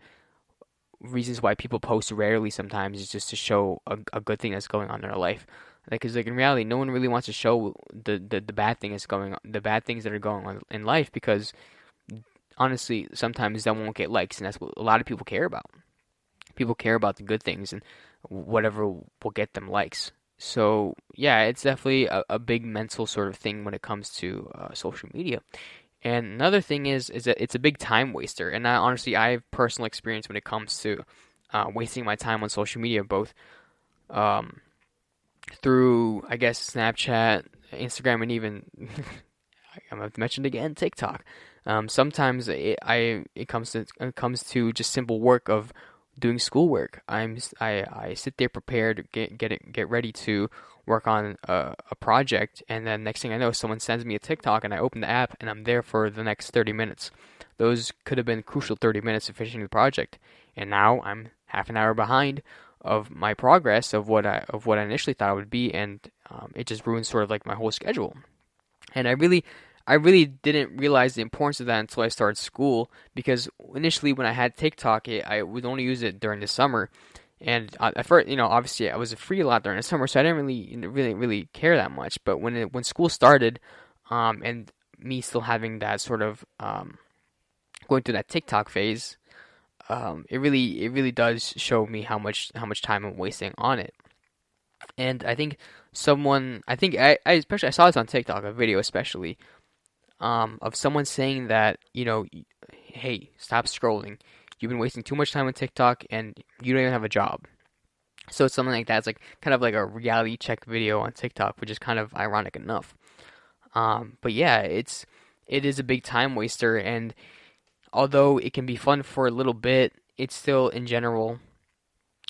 Reasons why people post rarely sometimes is just to show a good thing that's going on in their life. Because in reality, no one really wants to show the bad thing that's going on, the bad things that are going on in life, because honestly, sometimes that won't get likes, and that's what a lot of people care about. People care about the good things, and whatever will get them likes. So yeah, it's definitely a big mental sort of thing when it comes to social media. And another thing is that it's a big time waster. And I have personal experience when it comes to wasting my time on social media, both through, I guess, Snapchat, Instagram, and even I've mentioned again TikTok. Sometimes it comes to just simple work of doing schoolwork. I sit there prepared, get ready to work on a project, and then next thing I know, someone sends me a TikTok, and I open the app, and I'm there for the next 30 minutes. Those could have been crucial 30 minutes of finishing the project, and now I'm half an hour behind of my progress of what I initially thought it would be, and it just ruins sort of like my whole schedule. And I really didn't realize the importance of that until I started school, because initially when I had TikTok, I would only use it during the summer. And at first, obviously I was free a lot during the summer, so I didn't really care that much. But when school started, and me still having that sort of going through that TikTok phase, it really does show me how much time I'm wasting on it. And I think I especially I saw this on TikTok, a video especially, of someone saying that, hey, stop scrolling. You've been wasting too much time on TikTok, and you don't even have a job. So it's something like that. It's like kind of like a reality check video on TikTok, which is kind of ironic enough. But yeah, it is a big time waster, and although it can be fun for a little bit, it's still, in general,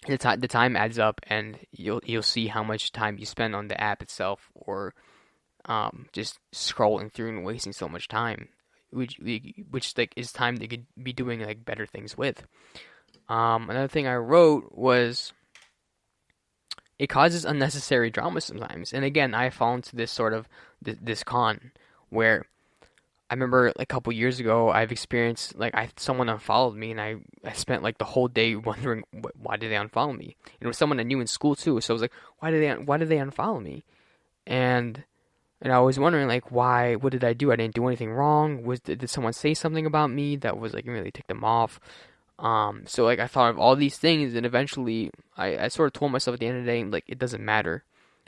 the time adds up, and you'll see how much time you spend on the app itself, or just scrolling through and wasting so much time, which like is time they could be doing like better things with. Another thing I wrote was it causes unnecessary drama sometimes, and again, I fall into this sort of this con where I remember like, a couple years ago I've experienced like someone unfollowed me, and I spent like the whole day wondering why did they unfollow me. And it was someone I knew in school too, so I was like, why did they unfollow me? And I was wondering, like, why? What did I do? I didn't do anything wrong. Did someone say something about me that was like really tick them off? So like I thought of all these things, and eventually I sort of told myself at the end of the day, like, it doesn't matter.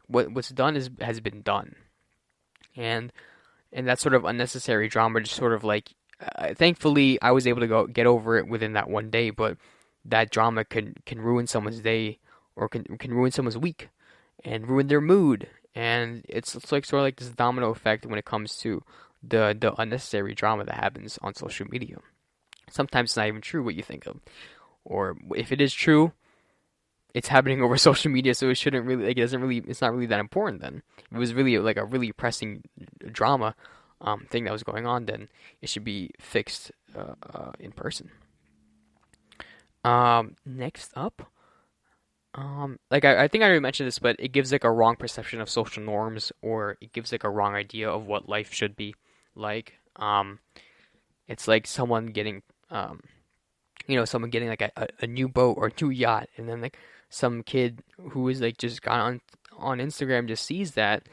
What's done has been done, and that sort of unnecessary drama just sort of like thankfully I was able to get over it within that one day, but that drama can ruin someone's day, or can ruin someone's week and ruin their mood. And it's like sort of like this domino effect when it comes to the unnecessary drama that happens on social media. Sometimes it's not even true what you think of, or if it is true, it's happening over social media, so it shouldn't really, like, it's not really that important. Then if it was really like a really pressing drama thing that was going on, then it should be fixed in person. Next up, like I think I already mentioned this, but it gives like a wrong perception of social norms, or it gives like a wrong idea of what life should be like. It's like someone getting someone getting like a new boat or a new yacht, and then like some kid who is like just got on Instagram just sees that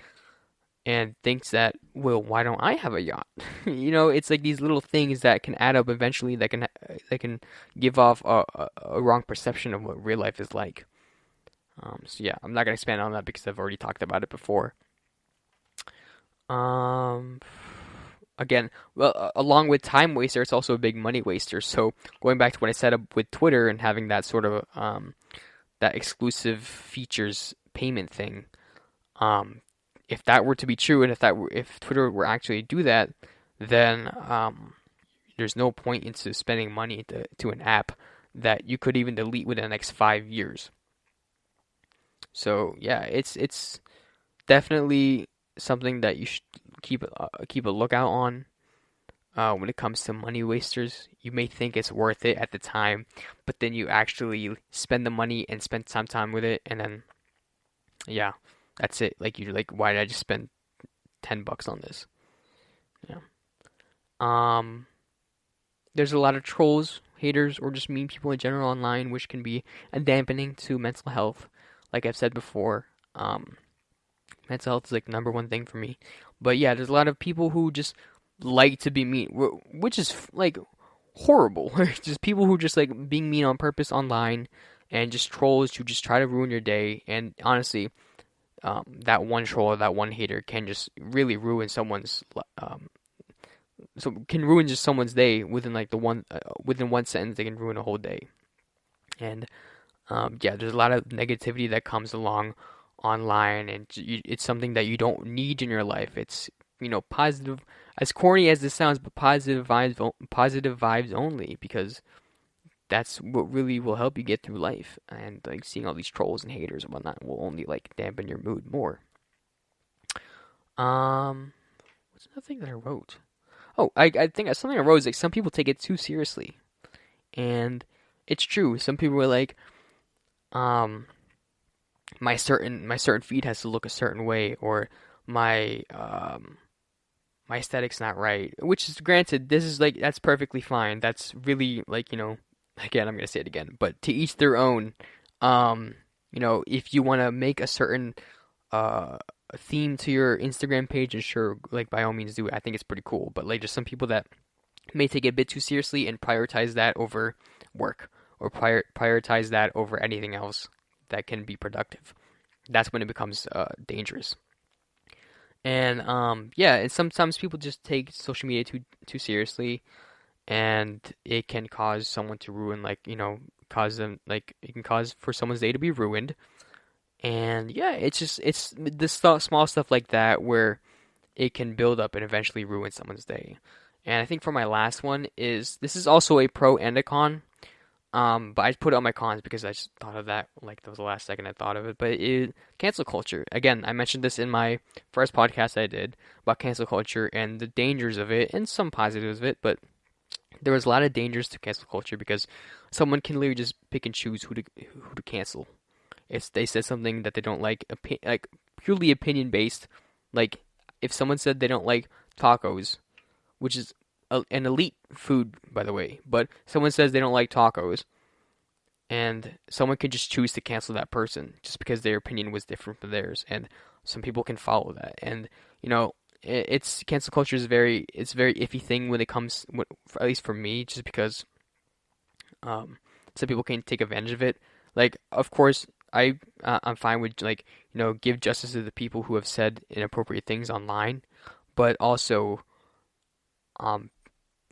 and thinks that, well, why don't I have a yacht? It's like these little things that can add up eventually, that can give off a wrong perception of what real life is like. So yeah, I'm not gonna expand on that because I've already talked about it before. Again, well, along with time waster, it's also a big money waster. So going back to what I said with Twitter and having that sort of that exclusive features payment thing, if that were to be true, and if Twitter were actually do that, then there's no point into spending money to an app that you could even delete within the next 5 years. So yeah, it's definitely something that you should keep a lookout on. When it comes to money wasters, you may think it's worth it at the time, but then you actually spend the money and spend some time with it, and then yeah, that's it. Like, you're like, why did I just spend $10 on this? Yeah. There's a lot of trolls, haters, or just mean people in general online, which can be a dampening to mental health. Like I've said before, mental health is like number one thing for me. But yeah, there's a lot of people who just like to be mean, which is like horrible. Just people who just like being mean on purpose online, and just trolls who just try to ruin your day. And honestly, that one troll or that one hater can just really ruin someone's just someone's day within like within one sentence. They can ruin a whole day. And yeah, there's a lot of negativity that comes along online, and it's something that you don't need in your life. It's positive, as corny as this sounds, but positive vibes only, because that's what really will help you get through life. And like seeing all these trolls and haters and whatnot will only like dampen your mood more. What's another thing that I wrote? Oh, I think something I wrote is like, some people take it too seriously, and it's true. Some people were like, my certain feed has to look a certain way, or my aesthetic's not right. Which is, granted, this is like, that's perfectly fine. That's really like, again, I'm gonna say it again, but to each their own. If you want to make a certain theme to your Instagram page, and sure, like, by all means do it. I think it's pretty cool. But like, just some people that may take it a bit too seriously and prioritize that over work, or prioritize that over anything else that can be productive. That's when it becomes dangerous. And yeah, and sometimes people just take social media too seriously, and it can cause someone to ruin, like, it can cause for someone's day to be ruined. And yeah, it's this small stuff like that where it can build up and eventually ruin someone's day. And I think for my last one this is also a pro and a con. But I put it on my cons because I just thought of that, like, that was the last second I thought of it. But cancel culture. Again, I mentioned this in my first podcast I did about cancel culture and the dangers of it, and some positives of it. But there was a lot of dangers to cancel culture, because someone can literally just pick and choose who to cancel. If they said something that they don't like purely opinion based, like if someone said they don't like tacos, which is an elite food, by the way, but someone says they don't like tacos, and someone could just choose to cancel that person just because their opinion was different from theirs, and some people can follow that. And it's cancel culture is very iffy thing when it comes, at least for me, just because some people can take advantage of it. Like, of course, I'm fine with, like, give justice to the people who have said inappropriate things online, but also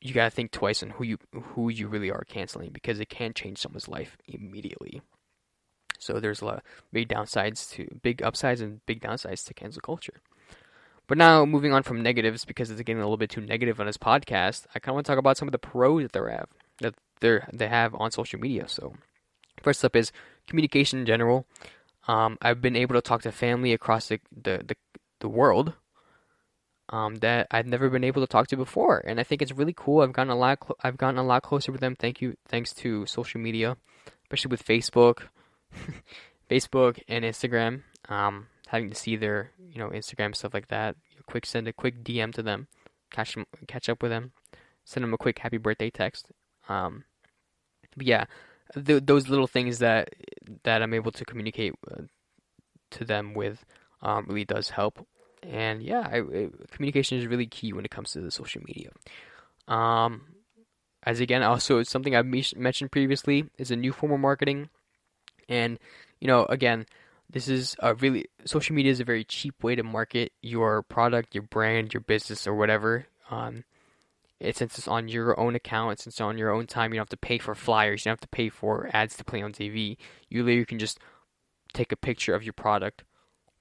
you gotta think twice on who you really are canceling, because it can change someone's life immediately. So there's a lot of big upsides and big downsides to cancel culture. But now, moving on from negatives, because it's getting a little bit too negative on this podcast, I kind of want to talk about some of the pros that they have on social media. So first up is communication in general. I've been able to talk to family across the world that I've never been able to talk to before, and I think it's really cool. I've gotten a lot closer with them. Thanks to social media, especially with Facebook and Instagram. Having to see their Instagram, stuff like that. Send a quick DM to them, catch up with them, send them a quick happy birthday text. But yeah, those little things that I'm able to communicate to them with really does help. And yeah, communication is really key when it comes to the social media. As again, also something I've mentioned previously is a new form of marketing. And again, this is social media is a very cheap way to market your product, your brand, your business, or whatever. Since it's on your own account, since it's on your own time, you don't have to pay for flyers, you don't have to pay for ads to play on TV. You literally can just take a picture of your product,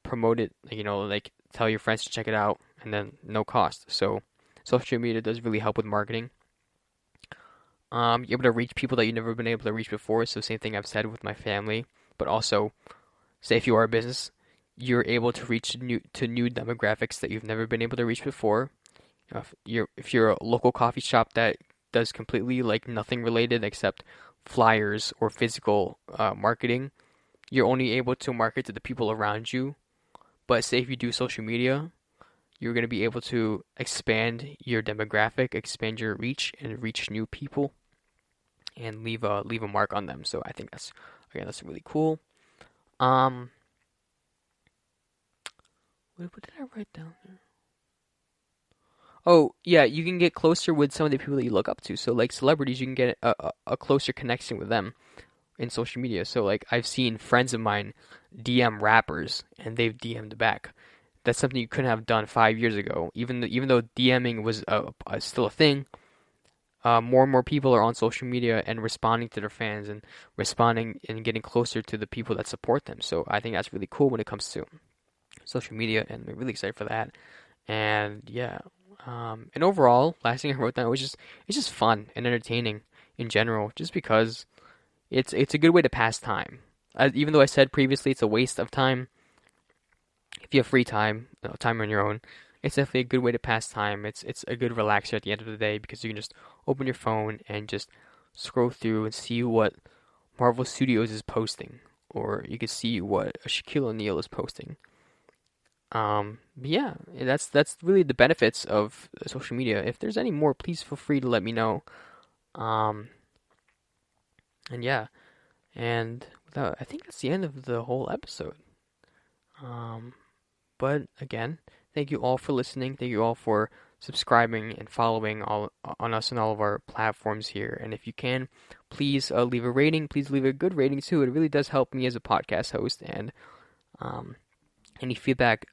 promote it, like tell your friends to check it out, and then no cost. So social media does really help with marketing. You're able to reach people that you've never been able to reach before. So same thing I've said with my family, but also, say if you are a business, you're able to reach new demographics that you've never been able to reach before. If you're a local coffee shop that does completely nothing related except flyers or physical marketing, you're only able to market to the people around you. But say if you do social media, you're going to be able to expand your demographic, expand your reach, and reach new people, and leave a mark on them. So I think that's really cool. What did I write down there? Oh, yeah, you can get closer with some of the people that you look up to. So, like celebrities, you can get a closer connection with them in social media. So, I've seen friends of mine DM rappers, and they've DM'd back. That's something you couldn't have done 5 years ago. Even though DMing was still a thing, more and more people are on social media and responding to their fans and responding and getting closer to the people that support them. So I think that's really cool when it comes to social media, and I'm really excited for that. And yeah, and overall, last thing I wrote down was it's just fun and entertaining in general, just because it's a good way to pass time. Even though I said previously it's a waste of time, if you have free time, time on your own, it's definitely a good way to pass time. It's a good relaxer at the end of the day, because you can just open your phone and just scroll through and see what Marvel Studios is posting, or you can see what Shaquille O'Neal is posting. But yeah, that's really the benefits of social media. If there's any more, please feel free to let me know. And yeah, and I think that's the end of the whole episode. But again, thank you all for listening. Thank you all for subscribing and following on us on all of our platforms here. And if you can, please leave a rating. Please leave a good rating too. It really does help me as a podcast host. And any feedback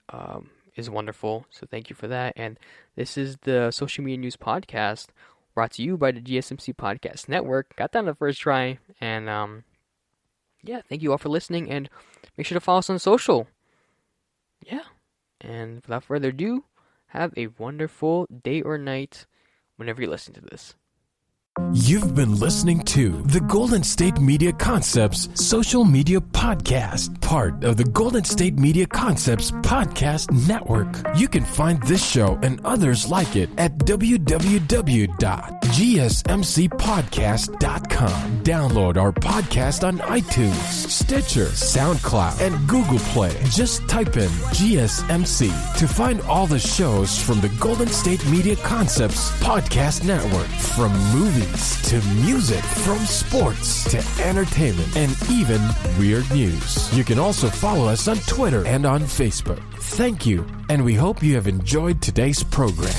is wonderful. So thank you for that. And this is the Social Media News Podcast, brought to you by the GSMC Podcast Network. Got that on the first try. And yeah, thank you all for listening. And make sure to follow us on social. Yeah. And without further ado, have a wonderful day or night whenever you listen to this. You've been listening to the Golden State Media Concepts Social Media Podcast, part of the Golden State Media Concepts Podcast Network. You can find this show and others like it at www.gsmcpodcast.com. Download our podcast on iTunes, Stitcher, SoundCloud, and Google Play. Just type in GSMC to find all the shows from the Golden State Media Concepts Podcast Network, from movies to music, from sports to entertainment, and even weird news. You can also follow us on Twitter and on Facebook. Thank you, and we hope you have enjoyed today's program.